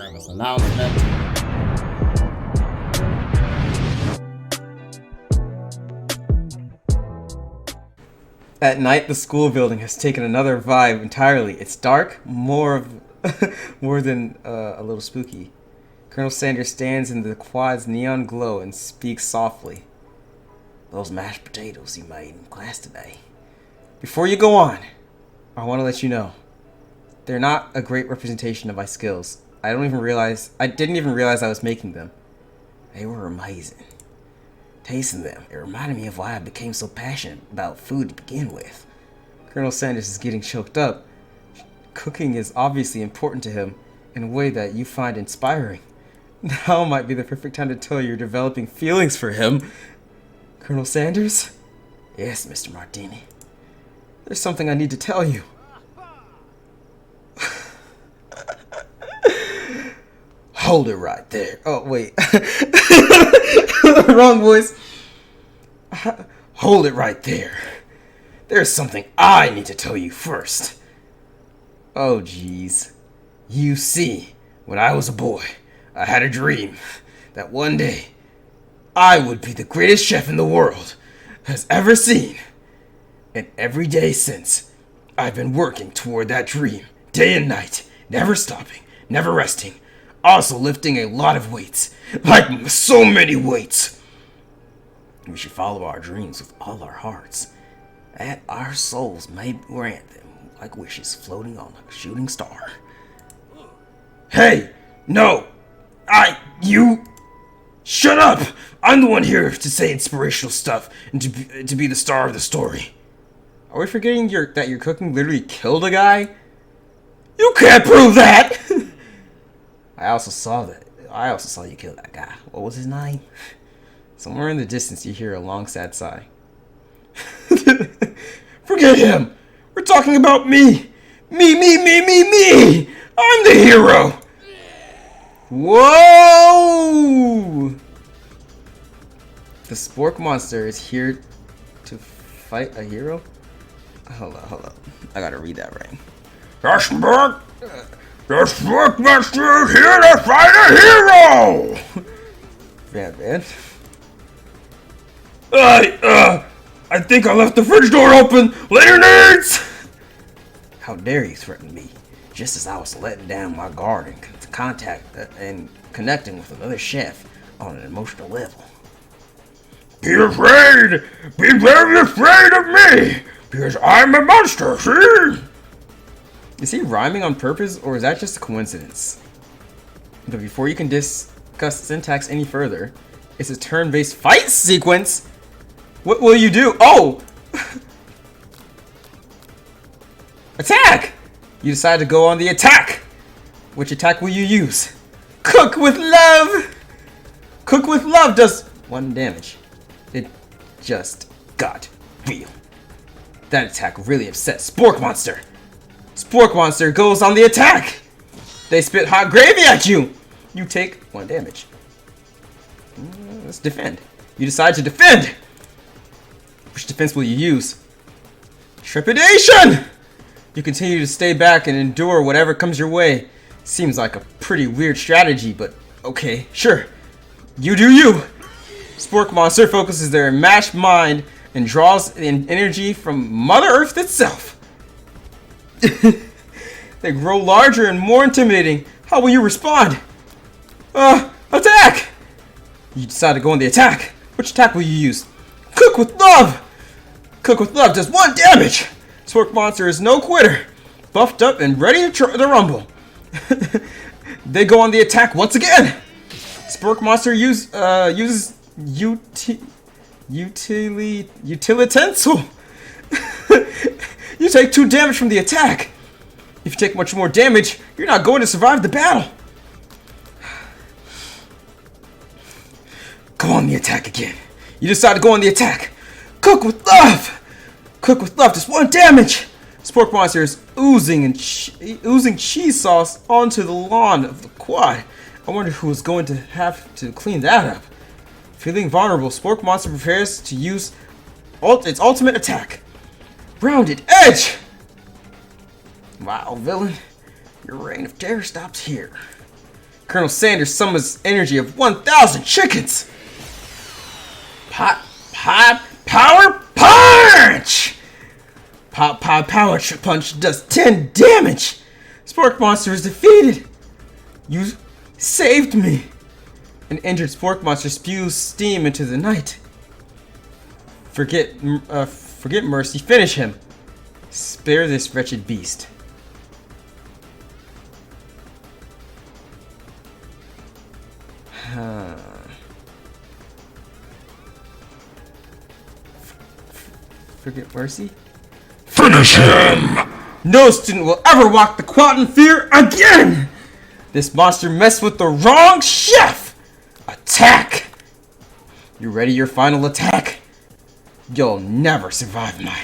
service announcement. At night, the school building has taken another vibe entirely. It's dark, more than a little spooky. Colonel Sanders stands in the quad's neon glow and speaks softly. Those mashed potatoes you made in class today. Before you go on, I want to let you know, they're not a great representation of my skills. I didn't even realize I was making them. They were amazing. Tasting them, it reminded me of why I became so passionate about food to begin with. Colonel Sanders is getting choked up. Cooking is obviously important to him in a way that you find inspiring. Now might be the perfect time to tell you you're developing feelings for him. Colonel Sanders? Yes, Mr. Martini. There's something I need to tell you. Hold it right there. Oh, wait. Wrong voice. Hold it right there. There's something I need to tell you first. Oh, jeez. You see, when I was a boy, I had a dream that one day I would be the greatest chef in the world has ever seen. And every day since, I've been working toward that dream, day and night, never stopping, never resting, also lifting a lot of weights, like so many weights. We should follow our dreams with all our hearts, and our souls may grant them like wishes floating on a shooting star. Hey! No! You... Shut up! I'm the one here to say inspirational stuff and to be the star of the story. Are we forgetting that your cooking literally killed a guy? You can't prove that! I also saw you kill that guy. What was his name? Somewhere in the distance you hear a long sad sigh. Forget him! We're talking about me! Me! I'm the hero! Whoa! The Spork monster is here to fight a hero? Hold up. I gotta read that right. The Spork monster is here to fight a hero! Man. I think I left the fridge door open! Later, nerds! How dare you threaten me? Just as I was letting down my guard and connecting with another chef on an emotional level. Be afraid! Be very afraid of me! Because I'm a monster, see? Is he rhyming on purpose, or is that just a coincidence? But before you can discuss syntax any further, it's a turn-based fight sequence! What will you do? Oh! Attack! You decide to go on the attack! Which attack will you use? Cook with love! Cook with love does 1 damage. It just got real. That attack really upset Spork Monster. Spork Monster goes on the attack! They spit hot gravy at you! You take 1 damage. Let's defend. You decide to defend! Which defense will you use? Trepidation! You continue to stay back and endure whatever comes your way. Seems like a pretty weird strategy, but okay, sure. You do you! Spork Monster focuses their enmeshed mind and draws in energy from Mother Earth itself. They grow larger and more intimidating. How will you respond? Attack! You decide to go on the attack. Which attack will you use? Cook with love! Cook with love does 1 damage! Spork Monster is no quitter. Buffed up and ready to rumble. They go on the attack once again. Spork Monster uses utilitensel. You take 2 damage from the attack. If you take much more damage, you're not going to survive the battle. Go on the attack again. You decide to go on the attack. Cook with love. Cook with love does 1 damage. Spork Monster is oozing cheese sauce onto the lawn of the quad. I wonder who is going to have to clean that up. Feeling vulnerable, Spork Monster prepares to use its ultimate attack. Rounded Edge! Wow, villain. Your reign of terror stops here. Colonel Sanders summons energy of 1,000 chickens. Power punch! Power punch does 10 damage. Spork monster is defeated. You saved me. An injured spork monster spews steam into the night. Forget mercy. Finish him. Spare this wretched beast. Forget mercy. Finish him! No student will ever walk the quad in fear again! This monster messed with the wrong chef! Attack! You ready your final attack? You'll never survive my...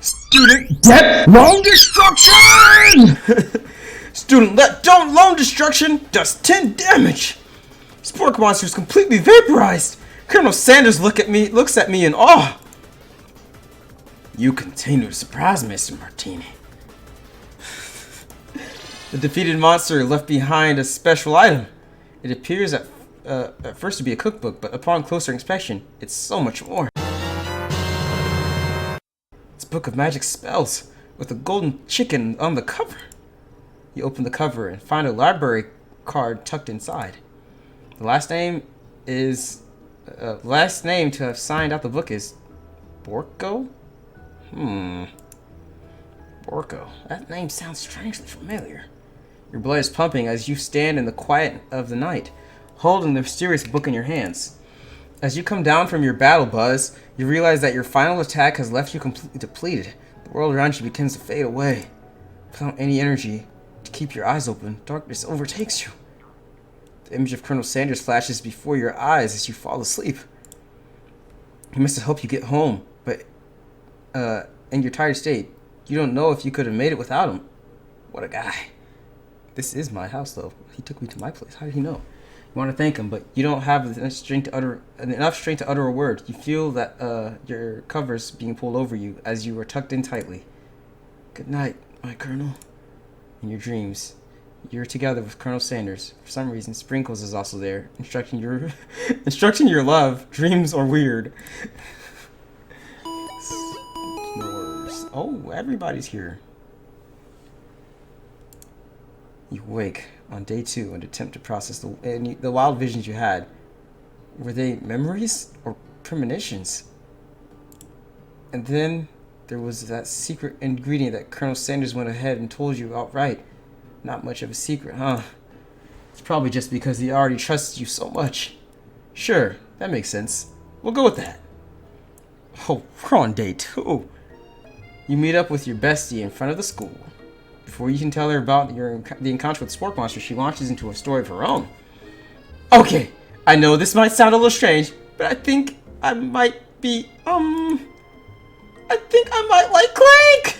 Student, get lone destruction! Student, let down lone destruction does 10 damage! Spork monster is completely vaporized! Colonel Sanders looks at me in awe. You continue to surprise me, Mr. Martini. The defeated monster left behind a special item. It appears at first to be a cookbook, but upon closer inspection, it's so much more. It's a book of magic spells with a golden chicken on the cover. You open the cover and find a library card tucked inside. The last name to have signed out the book is Borko? Borko. That name sounds strangely familiar. Your blood is pumping as you stand in the quiet of the night, holding the mysterious book in your hands. As you come down from your battle buzz, you realize that your final attack has left you completely depleted. The world around you begins to fade away. Without any energy to keep your eyes open, darkness overtakes you. The image of Colonel Sanders flashes before your eyes as you fall asleep. He must have helped you get home, but in your tired state, you don't know if you could have made it without him. What a guy. This is my house, though. He took me to my place. How did he know? You want to thank him, but you don't have enough strength to utter a word. You feel that your covers being pulled over you as you are tucked in tightly. Good night, my Colonel. In your dreams, you're together with Colonel Sanders. For some reason, Sprinkles is also there, instructing your love. Dreams are weird. Snores. Oh, everybody's here. You wake on day 2 and attempt to process the wild visions you had. Were they memories or premonitions? And then there was that secret ingredient that Colonel Sanders went ahead and told you outright. Not much of a secret, huh? It's probably just because he already trusts you so much. Sure, that makes sense. We'll go with that. Oh, we're on day 2. You meet up with your bestie in front of the school. Before you can tell her about the encounter with the Spork Monster, she launches into a story of her own. Okay, I know this might sound a little strange, but I think I might be, I think I might like Clank!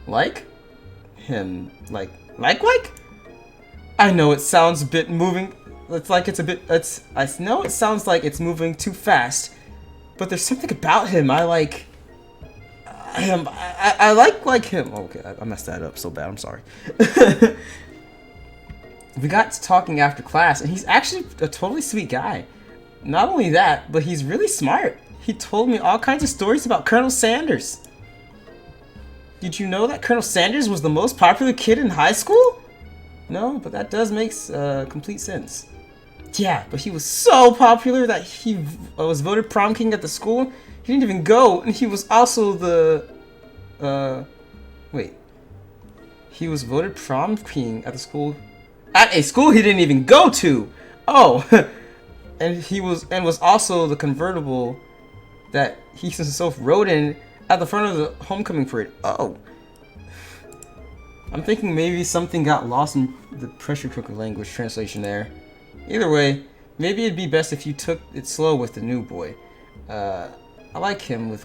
Like? Him, like? I know it sounds a bit moving, I know it sounds like it's moving too fast, but there's something about him I like. I like him. Okay, I messed that up so bad. I'm sorry. We got to talking after class, and he's actually a totally sweet guy. Not only that, but he's really smart. He told me all kinds of stories about Colonel Sanders. Did you know that Colonel Sanders was the most popular kid in high school? No, but that does make complete sense. Yeah, but he was so popular that he was voted prom king at the school. He didn't even go, and he was also he was voted prom king at the school, at a school he didn't even go to. Oh, and was also the convertible that he himself rode in at the front of the homecoming parade. Oh, I'm thinking maybe something got lost in the pressure cooker language translation there. Either way, maybe it'd be best if you took it slow with the new boy. I like him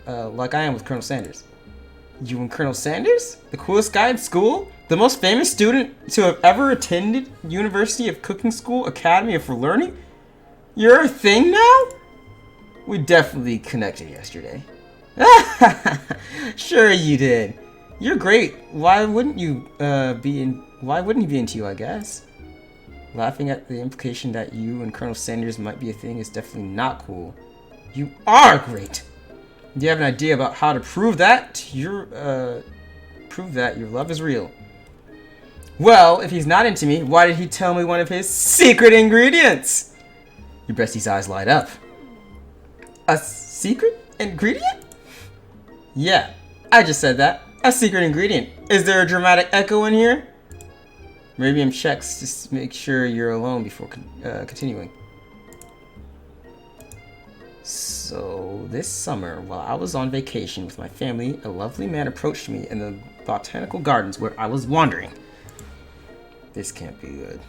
like I am with Colonel Sanders. You and Colonel Sanders? The coolest guy in school? The most famous student to have ever attended University of Cooking School Academy for Learning? You're a thing now? We definitely connected yesterday. Sure you did. You're great. Why wouldn't he be into you, I guess? Laughing at the implication that you and Colonel Sanders might be a thing is definitely not cool. You are great! Do you have an idea about how to prove that your love is real? Well, if he's not into me, why did he tell me one of his secret ingredients? Your bestie's eyes light up. A secret ingredient? Yeah, I just said that. A secret ingredient. Is there a dramatic echo in here? Miriam checks to make sure you're alone before continuing. So, this summer, while I was on vacation with my family, a lovely man approached me in the botanical gardens where I was wandering. This can't be good.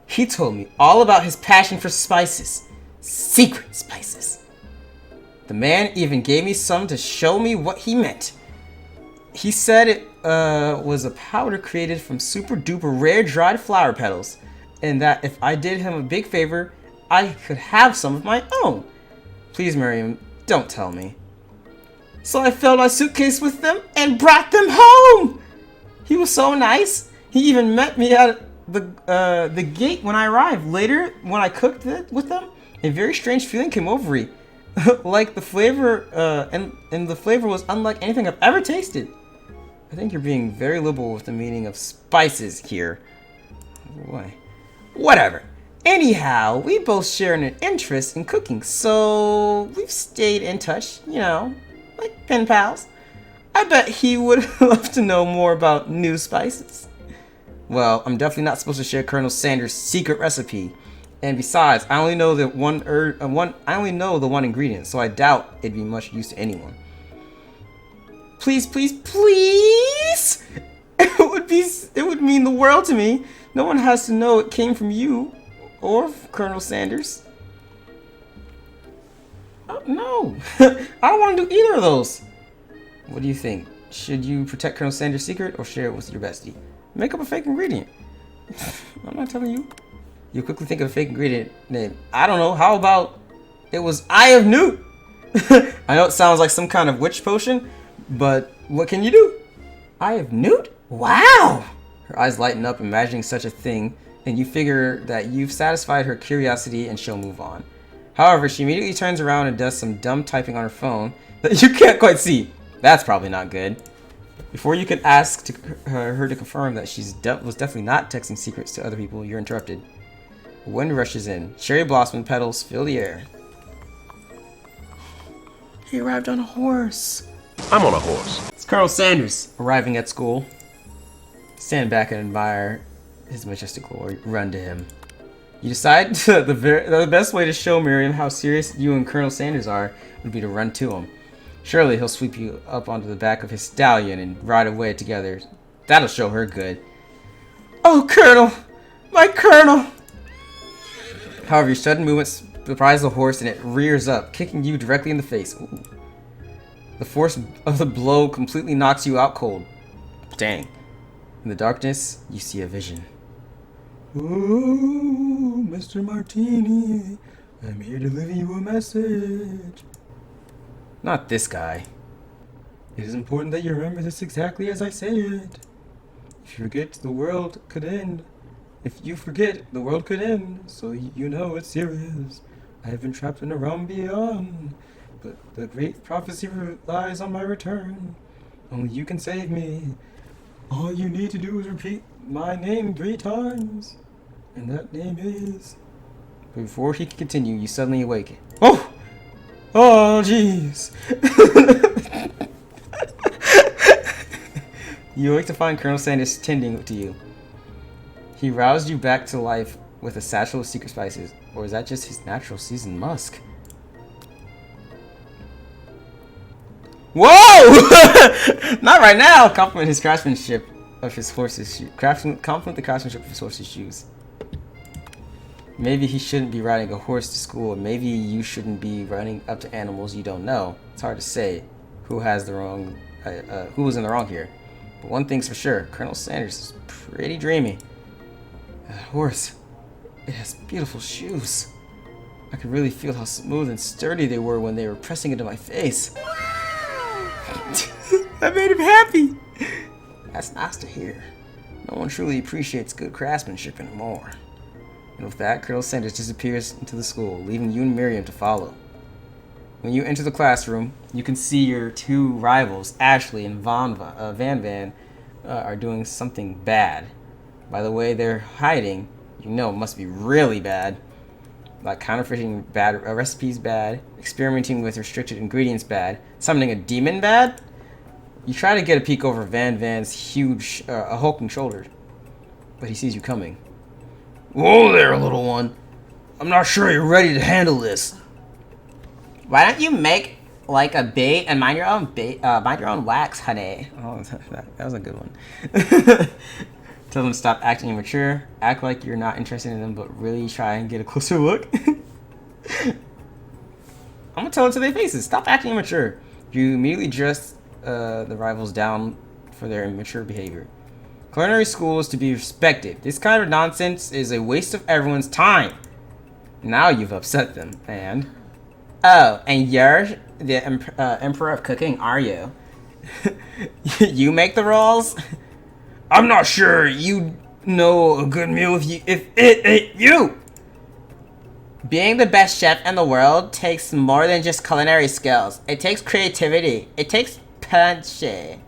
He told me all about his passion for spices. Secret spices. The man even gave me some to show me what he meant. He said it was a powder created from super duper rare dried flower petals, and that if I did him a big favor, I could have some of my own. Please, Miriam, don't tell me. So I filled my suitcase with them and brought them home. He was so nice. He even met me at the gate when I arrived. Later, when I cooked it with them, a very strange feeling came over me. Like the flavor, and the flavor was unlike anything I've ever tasted. I think you're being very liberal with the meaning of spices here. Why? Whatever. Anyhow, we both share an interest in cooking, so we've stayed in touch, you know, like pen pals. I bet he would love to know more about new spices. Well, I'm definitely not supposed to share Colonel Sanders' secret recipe. And besides, I only know the one ingredient, so I doubt it'd be much use to anyone. Please, please, please! It would mean the world to me. No one has to know it came from you or Colonel Sanders. Oh, no, I don't want to do either of those. What do you think? Should you protect Colonel Sanders' secret or share it with your bestie? Make up a fake ingredient. I'm not telling you. You quickly think of a fake ingredient name. I don't know. How about it was Eye of Newt? I know it sounds like some kind of witch potion, but what can you do? Eye of Newt? Wow! Her eyes lighten up imagining such a thing, and you figure that you've satisfied her curiosity and she'll move on. However, she immediately turns around and does some dumb typing on her phone that you can't quite see. That's probably not good. Before you can ask her to confirm that was definitely not texting secrets to other people, you're interrupted. Wind rushes in. Cherry blossom petals fill the air. He arrived on a horse. I'm on a horse. It's Colonel Sanders arriving at school. Stand back and admire his majestic glory. Run to him. You decide the best way to show Miriam how serious you and Colonel Sanders are would be to run to him. Surely he'll sweep you up onto the back of his stallion and ride away together. That'll show her good. Oh, Colonel! My Colonel! However, your sudden movements surprise the horse and it rears up, kicking you directly in the face. Ooh. The force of the blow completely knocks you out cold. Dang. In the darkness, you see a vision. Ooh, Mr. Martini, I'm here to deliver you a message. Not this guy. It is important that you remember this exactly as I say it. If you forget, the world could end. If you forget, the world could end. So you know it's serious. I have been trapped in a realm beyond. But the great prophecy relies on my return. Only you can save me. All you need to do is repeat my name 3 times. And that name is... But before he can continue, you suddenly awaken. Oh! Oh, jeez. You awake to find Colonel Sanders tending to you. He roused you back to life with a satchel of secret spices. Or is that just his natural seasoned musk? Whoa! Not right now! Compliment his craftsmanship of his horse's shoes. Compliment the craftsmanship of his horse's shoes. Maybe he shouldn't be riding a horse to school, or maybe you shouldn't be running up to animals you don't know. It's hard to say who was in the wrong here. But one thing's for sure, Colonel Sanders is pretty dreamy. That horse, it has beautiful shoes. I could really feel how smooth and sturdy they were when they were pressing into my face. That made him happy. That's nice to hear. No one truly appreciates good craftsmanship anymore. And with that, Colonel Sanders disappears into the school, leaving you and Miriam to follow. When you enter the classroom, you can see your two rivals, Ashley and Van Van, are doing something bad. By the way they're hiding, you know it must be really bad. Like counterfeiting bad recipes bad, experimenting with restricted ingredients bad, summoning a demon bad. You try to get a peek over Van Van's huge, hulking shoulders, but he sees you coming. Whoa there, little one. I'm not sure you're ready to handle this. Why don't you make like a bait and mind your own wax, honey? Oh, that was a good one. Tell them to stop acting immature, act like you're not interested in them, but really try and get a closer look. I'm gonna tell them to their faces, stop acting immature. You immediately dress the rivals down for their immature behavior. Culinary school is to be respected. This kind of nonsense is a waste of everyone's time. Now you've upset them, and... Oh, and you're the emperor of cooking, are you? You make the rolls? I'm not sure you know a good meal if it ain't you. Being the best chef in the world takes more than just culinary skills. It takes creativity. It takes punch. And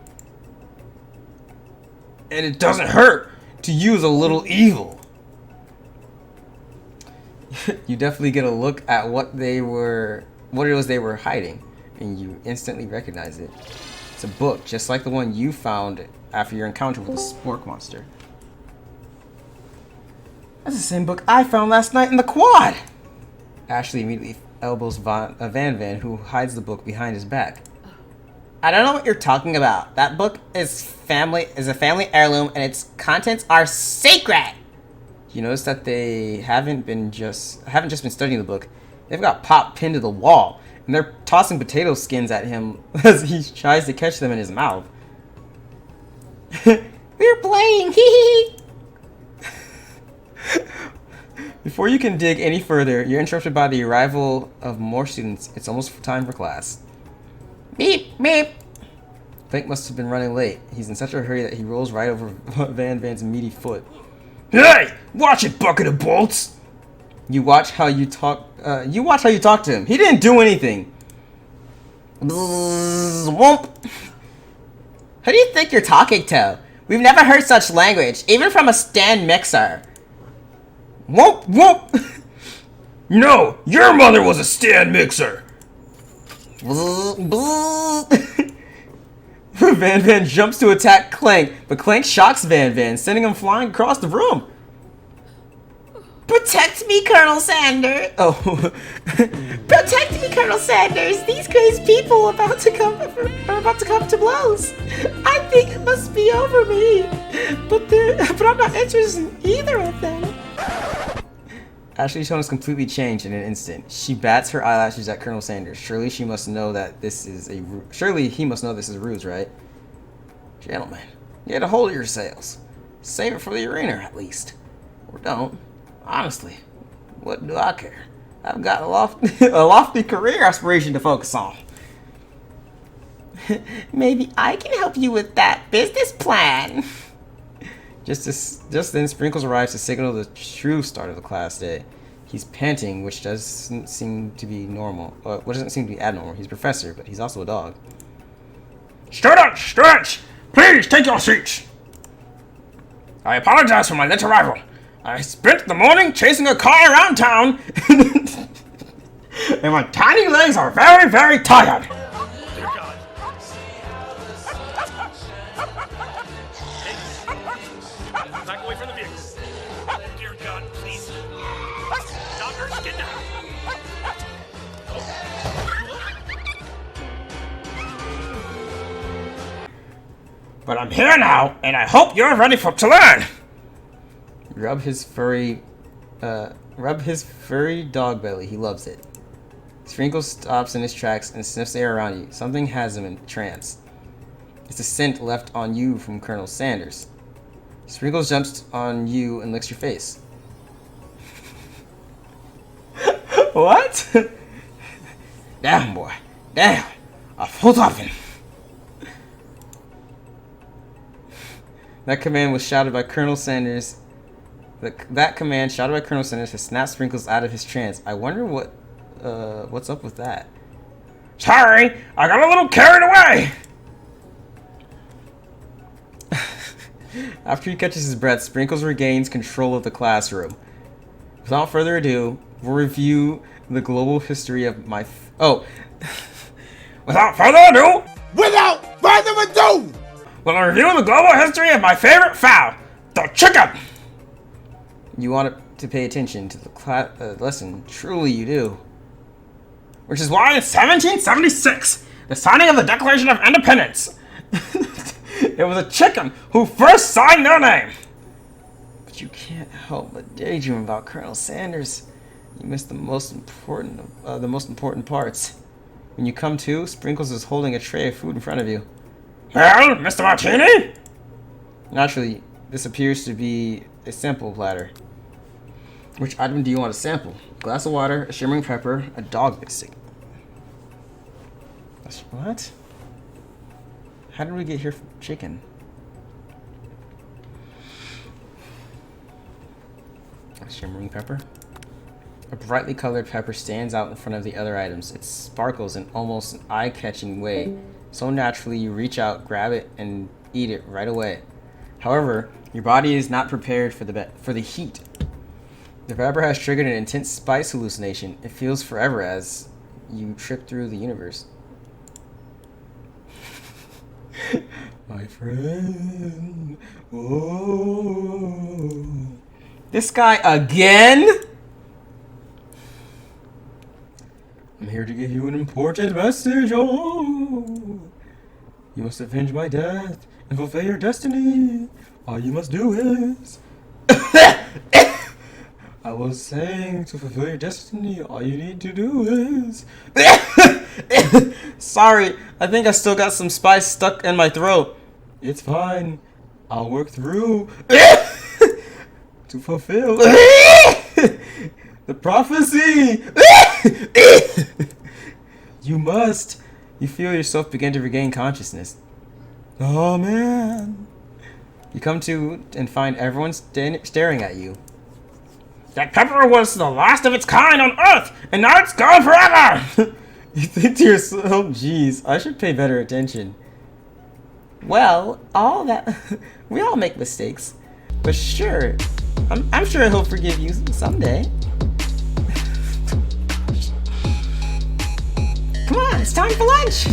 it doesn't hurt to use a little evil. You definitely get a look at what it was they were hiding, and you instantly recognize it. It's a book, just like the one you found after your encounter with the spork monster. That's the same book I found last night in the quad! Ashley immediately elbows Van Van, who hides the book behind his back. I don't know what you're talking about. That book is a family heirloom, and its contents are sacred. You notice that they haven't just been studying the book. They've got Pop pinned to the wall, and they're tossing potato skins at him as he tries to catch them in his mouth. We're playing, hee hee. Before you can dig any further, you're interrupted by the arrival of more students. It's almost time for class. Beep, beep. Clank must have been running late. He's in such a hurry that he rolls right over Van Van's meaty foot. Hey! Watch it, bucket of bolts! You watch how you talk to him. He didn't do anything. Whoomp. Who do you think you're talking to? We've never heard such language, even from a stand mixer. Whoop, whoop. No, your mother was a stand mixer. Van Van jumps to attack Clank, but Clank shocks Van Van, sending him flying across the room. Protect me, Colonel Sanders! Oh. Protect me, Colonel Sanders! These crazy people are about to come to blows. I think it must be over me. But I'm not interested in either of them. Ashley's tone has completely changed in an instant. She bats her eyelashes at Colonel Sanders. Surely he must know this is a ruse, right? Gentlemen, get a hold of your sails. Save it for the arena, at least. Or don't. Honestly, what do I care? I've got a lofty career aspiration to focus on. Maybe I can help you with that business plan. Just then, Sprinkles arrives to signal the true start of the class day. He's panting, which doesn't seem to be normal. What doesn't seem to be abnormal. He's a professor, but he's also a dog. Students! Please take your seats! I apologize for my late arrival. I spent the morning chasing a car around town, and my tiny legs are very, very tired. Dear God. Back away from the vehicle. Dear God, please. Doctors, get down. But I'm here now, and I hope you're ready to learn. Rub his furry dog belly. He loves it. Sprinkles stops in his tracks and sniffs the air around you. Something has him in trance. It's a scent left on you from Colonel Sanders. Sprinkles jumps on you and licks your face. What? Damn, boy. Damn. A photografen. That command was shouted by Colonel Sanders. That command, shouted by Colonel Sanders, has snapped Sprinkles out of his trance. I wonder what's up with that. Sorry, I got a little carried away. After he catches his breath, Sprinkles regains control of the classroom. Without further ado, we'll review the global history of my... Without further ado, we'll review the global history of my favorite fowl, the chicken. You want to pay attention to the lesson. Truly you do. Which is why in 1776, the signing of the Declaration of Independence, it was a chicken who first signed their name. But you can't help but daydream about Colonel Sanders. You missed the most important parts. When you come to, Sprinkles is holding a tray of food in front of you. Well, Mr. Martini? Naturally, this appears to be a sample platter. Which item do you want to sample? A glass of water, a shimmering pepper, a dog biscuit. What? How did we get here from chicken? A shimmering pepper. A brightly colored pepper stands out in front of the other items. It sparkles in almost an eye-catching way. So naturally, you reach out, grab it, and eat it right away. However, your body is not prepared for the heat. The pepper has triggered an intense spice hallucination. It feels forever as you trip through the universe. My friend. Whoa. This guy again? I'm here to give you an important message. Oh, you must avenge my death and fulfill your destiny. All you must do is... I was saying, to fulfill your destiny, all you need to do is... Sorry, I think I still got some spice stuck in my throat. It's fine. I'll work through to fulfill the prophecy. You must. You feel yourself begin to regain consciousness. Oh man. You come to and find everyone staring at you. That pepper was the last of its kind on Earth, and now it's gone forever! You think to yourself, geez, I should pay better attention. Well, we all make mistakes. But sure, I'm sure he'll forgive you someday. Come on, it's time for lunch!